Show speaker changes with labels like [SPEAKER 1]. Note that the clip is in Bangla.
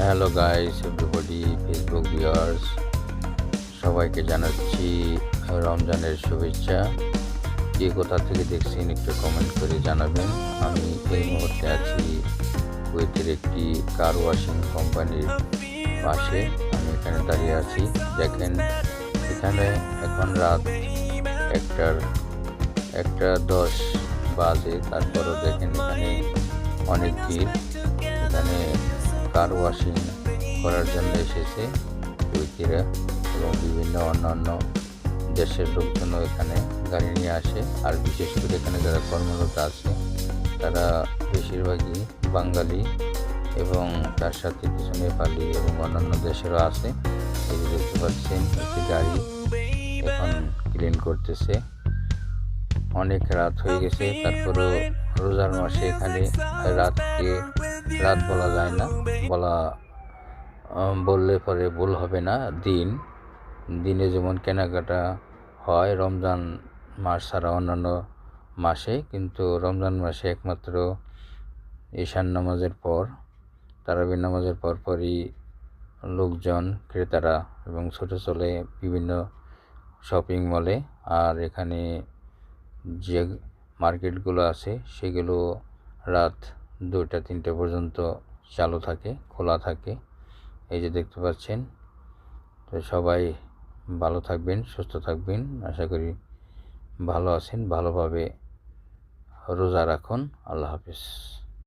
[SPEAKER 1] Hello guys everybody, Facebook viewers সবাইকে জানাচ্ছি রমজানের শুভেচ্ছা। কে কোথা থেকে দেখছেন একটু কমেন্ট করে জানাবেন। আমি এই মুহূর্তে আছি কুয়েতের একটি কার ওয়াশিং কোম্পানির পাশে। আমি এখানে দাঁড়িয়ে আছি। দেখেন এখানে এখন রাত 1:10 বাজে, তারপরও দেখেন এখানে অনেক ভিড়। এখানে কার ওয়াশিং করার জন্য এসেছে কুয়েতিরা এবং বিভিন্ন অন্যান্য দেশের লোকজনও এখানে গাড়ি নিয়ে আসে। আর বিশেষ করে এখানে যারা কর্মরত আছে তারা বেশিরভাগই বাঙালি এবং তার সাথে কিছু নেপালি এবং অন্যান্য দেশেরও আছে। এই যে দেখতে পাচ্ছেন একটি গাড়ি এখন ক্লিন করতেছে। অনেক রাত হয়ে গেছে, তারপরেও রোজার মাসে এখানে রাত বলা যায় না, বললে পরে ভুল হবে না। দিনে যেমন কেনাকাটা হয় রমজান মাস ছাড়া অন্যান্য মাসে, কিন্তু রমজান মাসে একমাত্র ঈশান নামাজের পর, তারাবির নামাজের পরপরই লোকজন ক্রেতারা এবং ছোটো চলে বিভিন্ন শপিং মলে। আর এখানে যে মার্কেটগুলো আছে সেগুলো রাত 2টা-3টা পর্যন্ত চালু থাকে, খোলা থাকে। এই যে দেখতে পাচ্ছেন। তো সবাই ভালো থাকবেন, সুস্থ থাকবেন। আশা করি ভালো আছেন, ভালোভাবে রোজা রাখুন। আল্লাহ হাফেজ।